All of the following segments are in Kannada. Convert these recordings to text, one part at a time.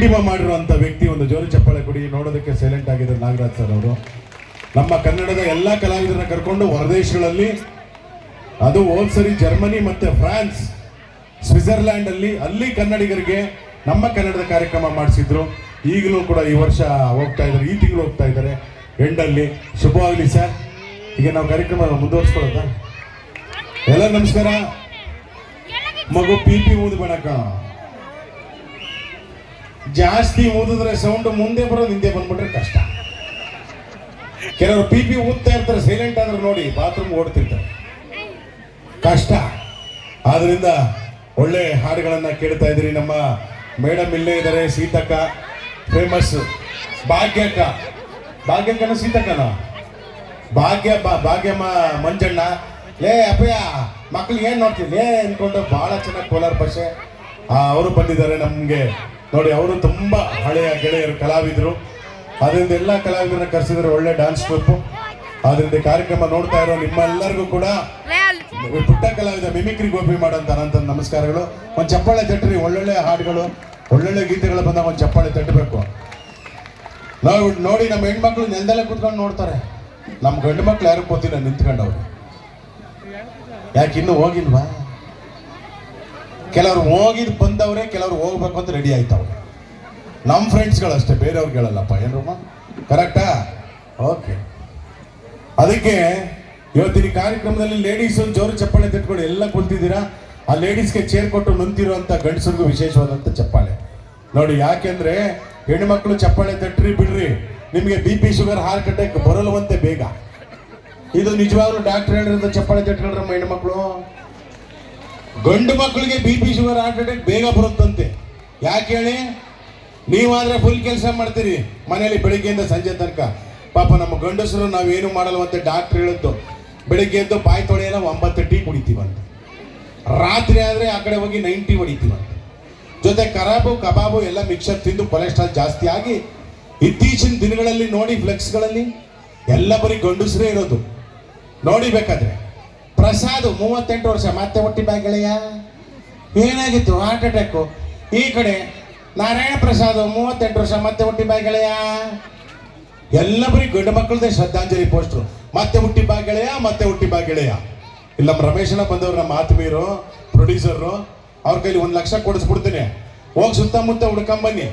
ಡಿಂಡಿಮ ಮಾಡಿರುವಂಥ ವ್ಯಕ್ತಿ. ಒಂದು ಜೋರು ಚಪ್ಪಾಳೆ ಕೊಡಿ. ನೋಡೋದಕ್ಕೆ ಸೈಲೆಂಟ್ ಆಗಿದ್ದಾರೆ ನಾಗರಾಜ್ ಸರ್ ಅವರು. ನಮ್ಮ ಕನ್ನಡದ ಎಲ್ಲ ಕಲಾವಿದರನ್ನ ಕರ್ಕೊಂಡು ಹೊರದೇಶಗಳಲ್ಲಿ, ಅದು ಹೋದ್ಸರಿ ಜರ್ಮನಿ ಮತ್ತೆ ಫ್ರಾನ್ಸ್, ಸ್ವಿಟ್ಜರ್ಲ್ಯಾಂಡ್ ಅಲ್ಲಿ ಕನ್ನಡಿಗರಿಗೆ ನಮ್ಮ ಕನ್ನಡದ ಕಾರ್ಯಕ್ರಮ ಮಾಡಿಸಿದ್ರು. ಈಗಲೂ ಕೂಡ ಈ ವರ್ಷ ಹೋಗ್ತಾ ಇದ್ದಾರೆ, ಈ ತಿಂಗಳು ಹೋಗ್ತಾ ಇದ್ದಾರೆ ಎಂಡಲ್ಲಿ. ಶುಭವಾಗಲಿ ಸರ್. ಈಗ ನಾವು ಕಾರ್ಯಕ್ರಮ ಮುಂದುವರಿಸ್ಕೊಳ್ಳೋದಾ? ಎಲ್ಲ ನಮಸ್ಕಾರ. ಮಗು ಪಿ ಊದ್ಬೇಡ ಕಣ. ಜಾಸ್ತಿ ಊದಿದ್ರೆ ಸೌಂಡ್ ಮುಂದೆ ಬರೋದು ಹಿಂದೆ ಬಂದ್ಬಿಟ್ರೆ ಕಷ್ಟ. ಕೆಲವರು ಪಿ ಊದ್ತಾ ಇರ್ತಾರೆ, ಸೈಲೆಂಟ್ ಆದ್ರೆ ನೋಡಿ ಬಾತ್ರೂಮ್ ಓಡ್ತಿರ್ತಾರೆ, ಕಷ್ಟ. ಆದ್ರಿಂದ ಒಳ್ಳೆ ಹಾಡುಗಳನ್ನ ಕೇಳ್ತಾ ಇದ್ರಿ. ನಮ್ಮ ಮೇಡಮ್ ಇಲ್ಲೇ ಇದ್ದಾರೆ, ಸೀತಕ್ಕ ಫೇಮಸ್, ಭಾಗ್ಯಕ್ಕನ ಸೀತಕ್ಕನ ಭಾಗ್ಯಮ್ಮ ಮಂಜಣ್ಣ. ಲೇ ಅಪ್ಪಯ್ಯ ಮಕ್ಳಿಗೆ ಏನ್ ನೋಡ್ತೀವಿ ಲೇ ಅನ್ಕೊಂಡು ಬಹಳ ಚೆನ್ನಾಗಿ ಕೋಲಾರ ಭಾಷೆ ಅವರು ಬಂದಿದ್ದಾರೆ ನಮ್ಗೆ ನೋಡಿ. ಅವರು ತುಂಬಾ ಹಳೆಯ ಗೆಳೆಯರು, ಕಲಾವಿದರು. ಅದರಿಂದ ಎಲ್ಲ ಕಲಾವಿದರನ್ನ ಕರೆಸಿದ್ರೆ ಒಳ್ಳೆ ಡ್ಯಾನ್ಸ್ ಗ್ರೂಪ್. ಅದರಿಂದ ಕಾರ್ಯಕ್ರಮ ನೋಡ್ತಾ ಇರೋ ನಿಮ್ಮೆಲ್ಲರಿಗೂ ಕೂಡ ಪುಟ್ಟ ಕಲಾವಿದ ಮಿಮಿಕ್ರಿ ಗೋಪಿ ಮಾಡೋಂತ ಅನಂತ ನಮಸ್ಕಾರಗಳು. ಒಂದು ಚಪ್ಪಾಳೆ ತಟ್ಟ್ರಿ. ಒಳ್ಳೊಳ್ಳೆ ಹಾಡುಗಳು, ಒಳ್ಳೊಳ್ಳೆ ಗೀತೆಗಳು ಬಂದಾಗ ಒಂದು ಚಪ್ಪಾಳೆ ತಟ್ಟಬೇಕು. ನಾವು ನೋಡಿ ನಮ್ಮ ಹೆಣ್ಮಕ್ಳು ನೆಲದಲ್ಲೇ ಕೂತ್ಕೊಂಡು ನೋಡ್ತಾರೆ. ನಮ್ಮ ಗಂಡು ಮಕ್ಳು ಯಾರು ಕೂತಿಲ್ಲ, ನಿಂತ್ಕೊಂಡವ್ರು. ಯಾಕೆ ಇನ್ನೂ ಹೋಗಿಲ್ವಾ? ಕೆಲವ್ರು ಹೋಗಿದ್ ಬಂದವ್ರೆ, ಕೆಲವ್ರು ಹೋಗ್ಬೇಕು ಅಂತ ರೆಡಿ ಆಯ್ತವ್ರೆ. ನಮ್ಮ ಫ್ರೆಂಡ್ಸ್ಗಳು ಅಷ್ಟೇ, ಬೇರೆಯವ್ರಿಗೆ ಹೇಳಲ್ಲಪ್ಪ. ಏನ್ರಮ್ಮ ಕರೆಕ್ಟಾ? ಓಕೆ. ಅದಕ್ಕೆ ಇವತ್ತಿನ ಕಾರ್ಯಕ್ರಮದಲ್ಲಿ ಲೇಡೀಸ್ ಜೋರು ಚಪ್ಪಾಳೆ ತಟ್ಕೊಂಡು ಎಲ್ಲ ಕುಂತಿದ್ದೀರಾ. ಆ ಲೇಡೀಸ್ಗೆ ಚೇರ್ ಕೊಟ್ಟು ನಿಂತಿರುವಂಥ ಗಂಡಸರಿಗೂ ವಿಶೇಷವಾದಂಥ ಚಪ್ಪಾಳೆ ನೋಡಿ. ಯಾಕೆಂದ್ರೆ ಹೆಣ್ಮಕ್ಳು ಚಪ್ಪಾಳೆ ತಟ್ಟ್ರಿ ಬಿಡ್ರಿ, ನಿಮಗೆ BP ಶುಗರ್ ಹಾರ್ಟ್ ಅಟ್ಯಾಕ್ ಬರಲ್ವಂತೆ ಬೇಗ. ಇದು ನಿಜವಾಗ್ಲೂ ಡಾಕ್ಟರ್ ಹೇಳಿರೋದು. ಚಪ್ಪಾಳೆ ತಟ್ಕೊಂಡ್ರಮ್ಮ ಹೆಣ್ಮಕ್ಳು. ಗಂಡು ಮಕ್ಕಳಿಗೆ BP ಶುಗರ್ ಹಾರ್ಟ್ ಅಟ್ಯಾಕ್ ಬೇಗ ಬರುತ್ತಂತೆ. ಯಾಕೆ ಹೇಳಿ? ನೀವಾದ್ರೆ ಫುಲ್ ಕೆಲಸ ಮಾಡ್ತೀರಿ ಮನೆಯಲ್ಲಿ ಬೆಳಿಗ್ಗೆಯಿಂದ ಸಂಜೆ ತನಕ. ಪಾಪ ನಮ್ಮ ಗಂಡಸರು ನಾವೇನು ಮಾಡಲ್ವಂತೆ ಡಾಕ್ಟರ್ ಹೇಳಿದ್ದು. ಬೆಳಿಗ್ಗೆ ಎದ್ದು ಬಾಯಿ ತೊಳೆಯಲ್ಲ 9 ಟೀ ಕುಡಿತೀವಂತೆ. ರಾತ್ರಿ ಆದರೆ ಆ ಕಡೆ ಹೋಗಿ 9 ಟೀ ಹೊಡಿತೀವಂತೆ. ಜೊತೆ ಕಬಾಬು ಎಲ್ಲ ಮಿಕ್ಸರ್ ತಿಂದು ಕೊಲೆಸ್ಟ್ರಾಲ್ ಜಾಸ್ತಿ ಆಗಿ ಇತ್ತೀಚಿನ ದಿನಗಳಲ್ಲಿ ನೋಡಿ ಫ್ಲೆಕ್ಸ್ಗಳಲ್ಲಿ ಎಲ್ಲ ಬರೀ ಗಂಡಸರೇ ಇರೋದು ನೋಡಿ. ಬೇಕಾದ್ರೆ ಪ್ರಸಾದ್ 38 ವರ್ಷ ಮತ್ತೆ ಹುಟ್ಟಿ ಬಾಗಿಳೆಯ ಏನಾಗಿತ್ತು ಹಾರ್ಟ್ ಅಟ್ಯಾಕು. ಈ ಕಡೆ ನಾರಾಯಣ ಪ್ರಸಾದ್ 38 ವರ್ಷ ಮತ್ತೆ ಹುಟ್ಟಿ ಬಾಗಿಳೆಯ. ಎಲ್ಲ ಬರೀ ಗಂಡು ಮಕ್ಕಳದೇ ಶ್ರದ್ಧಾಂಜಲಿ ಪೋಸ್ಟ್ರು. ಮತ್ತೆ ಹುಟ್ಟಿ ಬಾಗಿಳೆಯ, ಮತ್ತೆ ಹುಟ್ಟಿ ಬಾಗಿಳೆಯ. ಇಲ್ಲಿ ನಮ್ಮ ರಮೇಶನ ಬಂದವರು, ನಮ್ಮ ಆತ್ಮೀಯರು, ಪ್ರೊಡ್ಯೂಸರು, ಅವ್ರ ಕೈಲಿ 1 ಲಕ್ಷ ಕೊಡಿಸ್ಬಿಡ್ತೀನಿ. ಹೋಗಿ ಸುತ್ತಮುತ್ತ ಹುಡ್ಕೊಂಬನ್ನಿ.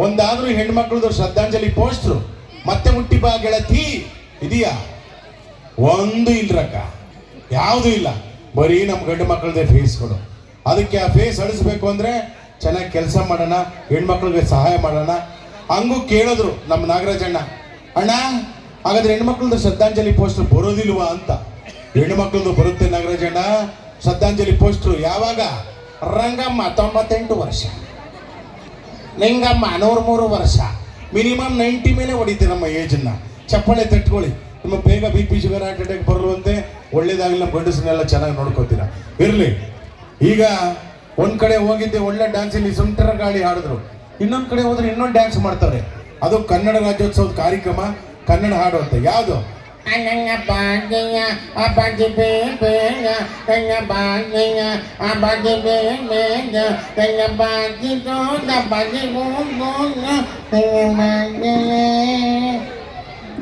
ಒಂದಾದ್ರೂ ಹೆಣ್ಮಕ್ಳದ್ದು ಶ್ರದ್ಧಾಂಜಲಿ ಪೋಸ್ಟ್ರು ಮತ್ತೆ ಹುಟ್ಟಿ ಬಾ ಗೆಳತಿ ಇದೆಯಾ? ಒಂದು ಇಲ್ರಕ್ಕ, ಯಾವುದೂ ಇಲ್ಲ. ಬರೀ ನಮ್ಮ ಗಂಡು ಮಕ್ಕಳದೇ ಫೇಸ್ಗಳು. ಅದಕ್ಕೆ ಆ ಫೇಸ್ ಅಳಿಸ್ಬೇಕು ಅಂದ್ರೆ ಚೆನ್ನಾಗಿ ಕೆಲಸ ಮಾಡೋಣ, ಹೆಣ್ಮಕ್ಳಿಗೆ ಸಹಾಯ ಮಾಡೋಣ. ಹಂಗೂ ಕೇಳಿದ್ರು ನಮ್ಮ ನಾಗರಾಜಣ್ಣ, ಅಣ್ಣ ಹಾಗಾದ್ರೆ ಹೆಣ್ಮಕ್ಳದ್ದು ಶ್ರದ್ಧಾಂಜಲಿ ಪೋಸ್ಟರ್ ಬರೋದಿಲ್ವಾ ಅಂತ. ಹೆಣ್ಮಕ್ಳದ್ದು ಬರುತ್ತೆ ನಾಗರಾಜಣ್ಣ ಶ್ರದ್ಧಾಂಜಲಿ ಪೋಸ್ಟ್ರು. ಯಾವಾಗ? ರಂಗಮ್ಮ 98 ವರ್ಷ, ಲಿಂಗಮ್ಮ 103 ವರ್ಷ, ಮಿನಿಮಮ್ 90 ಮೇಲೆ ಹೊಡಿತೀವಿ ನಮ್ಮ ಏಜನ್ನ. ಚಪ್ಪಾಳೆ ತಟ್ಕೊಳ್ಳಿ. ನಿಮ್ಮ ಬೇಗ BP ಶುಗರ್ ಹಾರ್ಟ್ ಅಟ್ಯಾಕ್ ಬರುವಂತೆ ಒಳ್ಳೇದಾಗಲಿ. ನಮ್ಮ ಗಂಡಸನ್ನೆಲ್ಲ ಚೆನ್ನಾಗಿ ನೋಡ್ಕೋತೀರಾ. ಇರಲಿ. ಈಗ ಒಂದ್ ಕಡೆ ಹೋಗಿದ್ದೆ, ಒಳ್ಳೆ ಡ್ಯಾನ್ಸ್ ಇಲ್ಲಿ ಸುಂಟರ ಗಾಳಿ ಹಾಡಿದ್ರು. ಇನ್ನೊಂದ್ ಕಡೆ ಹೋದ್ರೆ ಇನ್ನೊಂದು ಡ್ಯಾನ್ಸ್ ಮಾಡ್ತಾರೆ. ಅದು ಕನ್ನಡ ರಾಜ್ಯೋತ್ಸವದ ಕಾರ್ಯಕ್ರಮ, ಕನ್ನಡ ಹಾಡು ಅಂತ. ಯಾವುದು?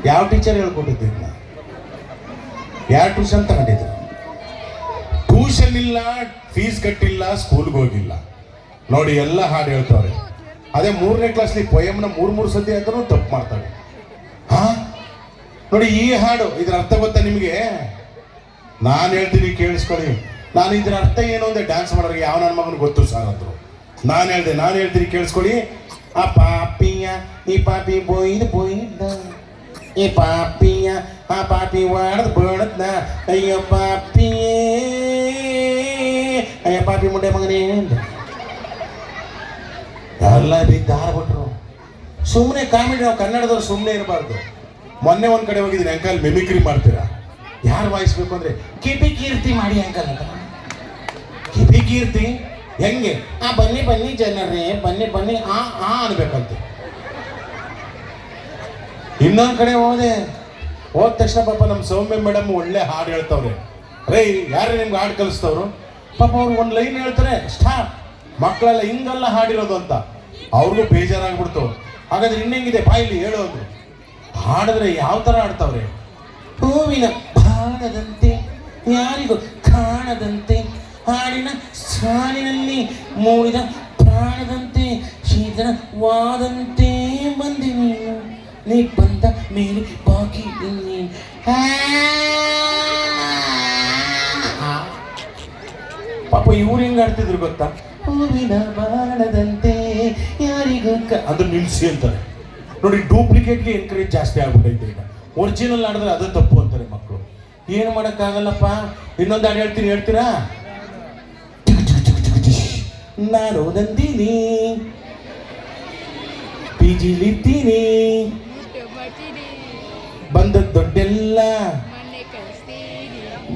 ಯಾವ ಟೀಚರ್ ಹೇಳ್ಕೊಟ್ಟಿದ್ದಿಲ್ಲ? ಯಾರು ಟ್ಯೂಷನ್ ತಗೊಂಡಿದ್ರು? ಟ್ಯೂಷನ್ ಇಲ್ಲ, ಫೀಸ್ ಕಟ್ಟಿಲ್ಲ, ಸ್ಕೂಲ್ಗೆ ಹೋಗಿಲ್ಲ. ನೋಡಿ ಎಲ್ಲ ಹಾಡು ಹೇಳ್ತಾವ್ರೆ. ಅದೇ 3ನೇ ಕ್ಲಾಸ್ಲಿ ಪೊಯಮ್ನ 3 ಸತಿ ಅಂದ್ರೂ ತಪ್ಪು ಮಾಡ್ತಾರೆ. ಹಾ ನೋಡಿ ಈ ಹಾಡು, ಇದ್ರ ಅರ್ಥ ಗೊತ್ತಾ ನಿಮಗೆ? ನಾನು ಹೇಳ್ತೀನಿ ಕೇಳಿಸ್ಕೊಳ್ಳಿ. ನಾನು ಇದ್ರ ಅರ್ಥ ಏನು ಅಂದ್ರೆ ಡ್ಯಾನ್ಸ್ ಮಾಡೋರಿಗೆ ಯಾವ ನನ್ನ ಮಗನಿಗೆ ಗೊತ್ತು ಸರ್ ಅಂದ್ರು. ನಾನು ಹೇಳ್ತೀನಿ ಕೇಳಿಸ್ಕೊಳ್ಳಿ. ಆ ಪಾಪಿಯ ಈ ಪಾಪಿ ಬೋಯ್ದ ಈ ಪಾಪಿಯ ಆ ಪಾಪಿ ವಾಡದ್ ಬಡದ್ನ ಅಯ್ಯೋ ಪಾಪಿಯೇ ಅಯ್ಯ ಪಾಪಿ ಮುಂಡೆ ಮಗನೇ ಎಲ್ಲ ಬಿದ್ದಾರ್ಬಿಟ್ರು. ಸುಮ್ಮನೆ ಕಾಮಿಡಿ. ನಾವು ಕನ್ನಡದವ್ರು ಸುಮ್ಮನೆ ಇರಬಾರ್ದು. ಮೊನ್ನೆ ಒಂದ್ ಕಡೆ ಹೋಗಿದ್ದೀನಿ, ಅಂಕಲ್ ಮಿಮಿಕ್ರಿ ಮಾಡ್ತೀರಾ? ಯಾರು ವಾಯಿಸ್ಬೇಕು ಅಂದ್ರೆ ಕಿಪಿ ಕೀರ್ತಿ ಮಾಡಿ ಅಂಕಲ್ ಅಂತ. ಕಿಪಿ ಕೀರ್ತಿ ಹೆಂಗೆ? ಬನ್ನಿ ಜನರೇ, ಬನ್ನಿ ಆ ಅನ್ಬೇಕಂತೆ. ಇನ್ನೊಂದ್ ಕಡೆ ಹೋದ ತಕ್ಷಣ ಪಾಪ ನಮ್ಮ ಸೌಮ್ಯ ಮೇಡಮ್ ಒಳ್ಳೆ ಹಾಡು ಹೇಳ್ತವ್ರೆ. ರೇ ಯಾರೇ ನಿಮ್ಗೆ ಹಾಡು ಕಲಿಸ್ತವ್ರು? ಪಾಪ ಅವ್ರು 1 ಲೈನ್ ಹೇಳ್ತಾರೆ, ಸ್ಟಾಪ್. ಮಕ್ಕಳೆಲ್ಲ ಹಿಂಗೆಲ್ಲ ಹಾಡಿರೋದು ಅಂತ. ಅವ್ರಿಗೂ ಬೇಜಾರಾಗ್ಬಿಡ್ತು. ಹಾಗಾದ್ರೆ ಇನ್ನೆಂಗಿದೆ ಬಾಯಿಲಿ ಹೇಳೋದು. ಹಾಡಿದ್ರೆ ಯಾವ ತರ ಆಡ್ತಾವ್ರೆ? ಹೂವಿನ ಬಾಣದಂತೆ ಯಾರಿಗೂ ಕಾಣದಂತೆ ಹಾಡಿನ ಸಾಲಿನಲ್ಲಿ ಮೂಡಿದ ಪ್ರಾಣದಂತೆ ಶೀತಲವಾದಂತೆ ಬಂದೆ ನೀನು, ನೀ ಬಂದ ಮೇಲೆ ಬಾಕಿ ಇನ್ನೇನು. ಪಾಪ ಇವ್ರು ಹೆಂಗ್ ಆಡ್ತಿದ್ರು ಗೊತ್ತಾ? ಹೂವಿನ ಬಾಣದಂತೆ ಯಾರಿಗೂ ಅದು ನಿಲ್ಸಿ ಅಂತಾರೆ ನೋಡಿ. ಡೂಪ್ಲಿಕೇಟ್ಗೆ ಎನ್ಕರೇಜ್ ಜಾಸ್ತಿ ಆಗ್ಬಿಟ್ಟೈತೆ ಈಗ. ಒರಿಜಿನಲ್ ಆಡಿದ್ರೆ ಅದು ತಪ್ಪು ಅಂತಾರೆ ಮಕ್ಕಳು. ಏನು ಮಾಡೋಕ್ಕಾಗಲ್ಲಪ್ಪ. ಇನ್ನೊಂದು ಹಾಡು ಹೇಳ್ತೀನಿ, ಹೇಳ್ತೀರಾ? ನಾನು ನಂದಿನಿ ಪಿಜಿಲಿರ್ತೀನಿ, ಬಂದದ್ದು ದೊಡ್ಡೆಲ್ಲ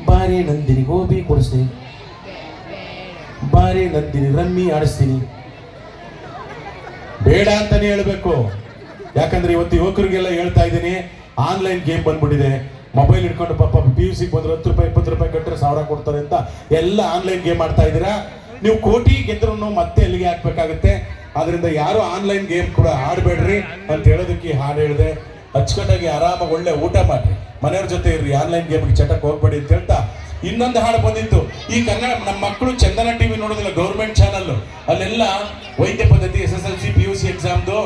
ಬಾರಿ ನಂದಿನಿ ಗೋಬಿ ಕೊಡಿಸ್ತೀನಿ, ಬಾರಿ ನಂದಿನಿ ರಮ್ಮಿ ಆಡಿಸ್ತೀನಿ. ಬೇಡ ಅಂತಾನೆ ಹೇಳ್ಬೇಕು. ಯಾಕಂದ್ರೆ ಇವತ್ತು ಯುವಕರಿಗೆಲ್ಲ ಹೇಳ್ತಾ ಇದ್ದೀನಿ, ಆನ್ಲೈನ್ ಗೇಮ್ ಬಂದ್ಬಿಟ್ಟಿದೆ. ಮೊಬೈಲ್ ಇಟ್ಕೊಂಡು ಪಾಪ PUC ಬಂದ್ರೆ 10 ರೂಪಾಯಿ 20 ರೂಪಾಯಿ ಕಟ್ಟರೆ 1000 ಕೊಡ್ತಾರೆ ಅಂತ ಎಲ್ಲ ಆನ್ಲೈನ್ ಗೇಮ್ ಆಡ್ತಾ ಇದ್ದೀರಾ. ನೀವು ಕೋಟಿ ಗೆದ್ರೂ ಮತ್ತೆ ಎಲ್ಲಿಗೆ ಹಾಕ್ಬೇಕಾಗುತ್ತೆ. ಆದ್ರಿಂದ ಯಾರು ಆನ್ಲೈನ್ ಗೇಮ್ ಕೂಡ ಆಡಬೇಡ್ರಿ ಅಂತ ಹೇಳೋದಕ್ಕೆ ಹಾಡು ಹೇಳಿದೆ. ಅಚ್ಚುಕಟ್ಟಾಗಿ ಆರಾಮಾಗಿ ಒಳ್ಳೆ ಊಟ ಮಾಡ್ರಿ, ಮನೆಯವ್ರ ಜೊತೆ ಇರ್ರಿ, ಆನ್ಲೈನ್ ಗೇಮ್ಗೆ ಚಟಕ್ಕೆ ಹೋಗ್ಬೇಡಿ ಅಂತ ಹೇಳ್ತಾ ಇನ್ನೊಂದು ಹಾಡು ಬಂದಿತ್ತು. ಈ ಕನ್ನಡ ನಮ್ಮ ಮಕ್ಕಳು ಚಂದನ ಟಿವಿ ನೋಡೋದಿಲ್ಲ, ಗೌರ್ಮೆಂಟ್ ಚಾನಲ್. ಅಲ್ಲೆಲ್ಲ ವೈದ್ಯ ಪದ್ಧತಿ, SSLC PUC ಎಕ್ಸಾಮ್ದು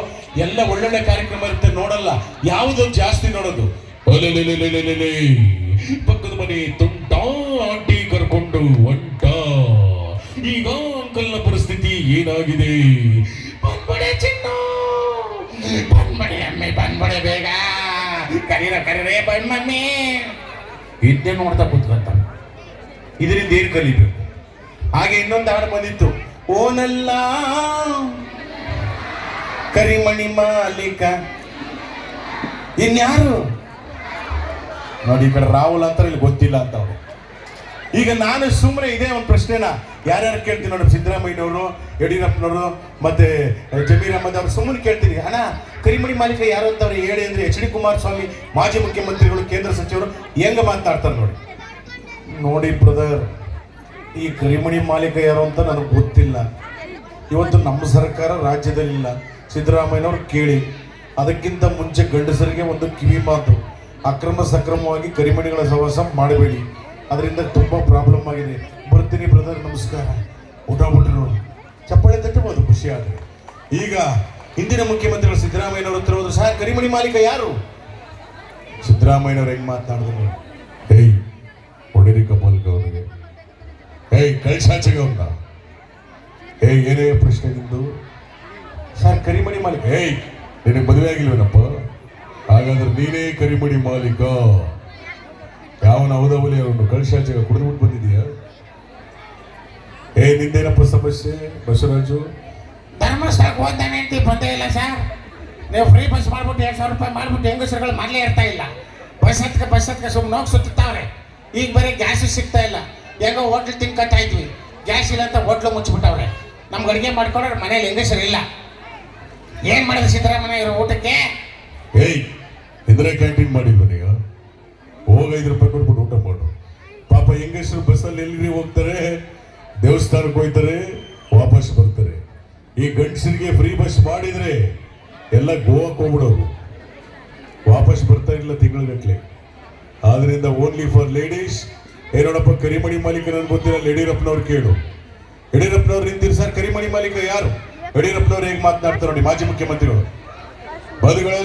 ಎಲ್ಲ ಒಳ್ಳೊಳ್ಳೆ ಕಾರ್ಯಕ್ರಮ ಇರುತ್ತೆ, ನೋಡಲ್ಲ. ಯಾವುದು ಜಾಸ್ತಿ ನೋಡೋದು? ಪಕ್ಕದ ಮನೆ ತುಂಟ ಆಂಟಿ ಕರ್ಕೊಂಡು ಹೊಂಟ, ಈಗ ಅಂಕಲ್ನ ಪರಿಸ್ಥಿತಿ ಏನಾಗಿದೆ? ಬಂದ್ಬಡೆ ಚಿನ್ನ, ಬಂದ್ಬಡೆ ಅಮ್ಮೆ, ಬಂದ್ಬಡೆ ಬೇಗ, ಕರೀರೇ ಬಂದ್ ಮಮ್ಮಿ. ಇದನ್ನೇ ನೋಡ್ತಾ ಕೂತ್ಕೊಂತ. ಇದರಿಂದ ಏನು ಕಲಿಬೇಕು? ಹಾಗೆ ಇನ್ನೊಂದು ಹಾಡು ಬಂದಿತ್ತು, ಓನಲ್ಲ ಕರಿಮಣಿ ಮಾಲೀಕ. ಇನ್ಯಾರು ನೋಡಿ, ಈ ಕಡೆ ರಾಹುಲ್ ಅಂತಾರೆ, ಇಲ್ಲಿ ಗೊತ್ತಿಲ್ಲ ಅಂತ ಅವ್ರು. ಈಗ ನಾನು ಸುಮ್ಮನೆ ಇದೇ ಒಂದು ಪ್ರಶ್ನೆನ ಯಾರ್ಯಾರು ಕೇಳ್ತೀನಿ ನೋಡಿ, ಸಿದ್ದರಾಮಯ್ಯನವರು, ಯಡಿಯೂರಪ್ಪನವರು ಮತ್ತೆ ಜಮೀರ್ ಅಹಮದ್ ಅವರು ಸುಮ್ಮನೆ ಕೇಳ್ತೀನಿ, ಅಣ್ಣ ಕರಿಮಣಿ ಮಾಲೀಕ ಯಾರು ಅಂತ ಅವ್ರು ಹೇಳಿ ಅಂದ್ರೆ HD ಕುಮಾರಸ್ವಾಮಿ ಮಾಜಿ ಮುಖ್ಯಮಂತ್ರಿಗಳು, ಕೇಂದ್ರ ಸಚಿವರು ಹೆಂಗ ಮಾತಾಡ್ತಾರೆ ನೋಡಿ. ನೋಡಿ ಬ್ರದರ್, ಈ ಕರಿಮಣಿ ಮಾಲೀಕ ಯಾರು ಅಂತ ನನಗೆ ಗೊತ್ತಿಲ್ಲ. ಇವತ್ತು ನಮ್ಮ ಸರ್ಕಾರ ರಾಜ್ಯದಲ್ಲಿಲ್ಲ. ಸಿದ್ದರಾಮಯ್ಯನವ್ರು ಕೇಳಿ. ಅದಕ್ಕಿಂತ ಮುಂಚೆ ಗಂಡಸರಿಗೆ ಒಂದು ಕಿವಿ ಮಾತು, ಅಕ್ರಮ ಸಕ್ರಮವಾಗಿ ಕರಿಮಣಿಗಳ ಸಹವಾಸ ಮಾಡಬೇಡಿ, ಅದರಿಂದ ತುಂಬ ಪ್ರಾಬ್ಲಮ್ ಆಗಿದೆ. ಬರ್ತೀನಿ ಬ್ರದರ್, ನಮಸ್ಕಾರ. ಊಟ ಬಿಟ್ಟರು ಚಪ್ಪಾಳೆ ತಟ್ಟಬಹುದು ಖುಷಿ ಆದರೆ. ಈಗ ಹಿಂದಿನ ಮುಖ್ಯಮಂತ್ರಿಗಳು ಸಿದ್ದರಾಮಯ್ಯನವರು ಹತ್ರ ಹೋದ್ರು, ಸರ್ ಕರಿಮಣಿ ಮಾಲೀಕ ಯಾರು? ಸಿದ್ದರಾಮಯ್ಯನವ್ರು ಹೆಂಗ್ ಮಾತನಾಡಿದ್ರು, ಹೇಯ್ ಹೊಡೆರಿ ಕಮಲ್ಗ ಅವರಿಗೆ, ಹೇಯ್ ಕಳ್ಸಾಚೆಗೆ ಅವ್ರನ್ನ, ಹೇಯ್ ಏನೇ ಪ್ರಶ್ನೆ ನಿಂದು? ಸರ್ ಕರಿಮಣಿ ಮಾಲೀಕ. ಹೇಯ್ ನಿನಗೆ ಮದುವೆ ಆಗಿಲ್ವೇನಪ್ಪ? ಹಾಗಾದ್ರೆ ನೀನೇ ಕರಿಮಣಿ ಮಾಲೀಕ. ಯಾವನ ಹೌದವಲಿ ಅವನು ಕಳ್ಸಾಚೆಗೆ ಕುಡಿದ್ಬಿಟ್ಟು ಬಂದಿದೀಯ? ನಿಂದೇನಪ್ಪ ಸಮಸ್ಯೆ ಬಸವರಾಜು? ಧರ್ಮಸ್ಥಳಕ್ಕೆ ಹೋದಾನೆ ಅಂತ ಬಂದೇ ಇಲ್ಲ ಸರ್. ನೀವು ಫ್ರೀ ಬಸ್ ಮಾಡ್ಬಿಟ್ಟು 2000 ರೂಪಾಯಿ ಮಾಡ್ಬಿಟ್ಟು ಹೆಂಗಸರುಗಳು ಮಾಡಲೇ ಇರ್ತಾ ಇಲ್ಲ. ಬಸ್ ಹತ್ಕ ಸುಮ್ಮನೆ ಹೋಗಿ ಸುತ್ತಾವ್ರೆ. ಈಗ ಬರೀ ಗ್ಯಾಸ್ ಸಿಗ್ತಾ ಇಲ್ಲ. ಹೆಂಗೋ ಹೋಟ್ಲ್ ತಿನ್ಕೊತಾ ಇದ್ವಿ, ಗ್ಯಾಸ್ ಇಲ್ಲ ಅಂತ ಹೋಟ್ಲು ಮುಚ್ಚಿಬಿಟ್ಟವ್ರೆ. ನಮ್ಗೆ ಅಡುಗೆ ಮಾಡ್ಕೊಂಡ್ರೆ ಮನೇಲಿ ಹೆಂಗಸರು ಇಲ್ಲ. ಏನ್ ಮಾಡಿದ್ರು ಸಿದ್ದರಾಮಯ್ಯ ಇರೋ ಊಟಕ್ಕೆ? ಇಂದಿರಾ ಕ್ಯಾಂಟೀನ್ ಮಾಡಿಲ್ವ ನೀವು? ಹೋಗ 5 ರೂಪಾಯಿ ಕೊಟ್ಬಿಟ್ಟು ಊಟ ಮಾಡು. ಪಾಪ ಹೆಂಗಸರು ಬಸ್ಸಲ್ಲಿ ಎಲ್ಲಿ ಹೋಗ್ತಾರೆ, ದೇವಸ್ಥಾನಕ್ಕೆ ಹೋಗ್ತಾರೆ, ವಾಪಸ್ ಬರ್ತಾರೆ. ಈ ಗಂಡಸರಿಗೆ ಫ್ರೀ ಬಸ್ ಮಾಡಿದ್ರೆ ಎಲ್ಲ ಗೋವಾಕ್ಕೆ ಹೋಗ್ಬಿಡೋರು, ವಾಪಸ್ ಬರ್ತಾ ಇಲ್ಲ ತಿಂಗಳಗಟ್ಲೆ. ಆದ್ರಿಂದ ಓನ್ಲಿ ಫಾರ್ ಲೇಡೀಸ್. ಏನೋಡಪ್ಪ ಕರಿಮಣಿ ಮಾಲೀಕ ನನ್ಗೆ ಗೊತ್ತಿಲ್ಲ, ಯಡಿಯೂರಪ್ಪನವ್ರು ಕೇಳು. ಯಡಿಯೂರಪ್ಪನವ್ರು ನಿಂತಿರು, ಸರ್ ಕರಿಮಣಿ ಮಾಲೀಕ ಯಾರು? ಯಡಿಯೂರಪ್ಪನವ್ರು ಹೇಗೆ ಮಾತನಾಡ್ತಾರೆ ನೋಡಿ, ಮಾಜಿ ಮುಖ್ಯಮಂತ್ರಿಗಳು. ಬದುಗಳೆಲ್ಲ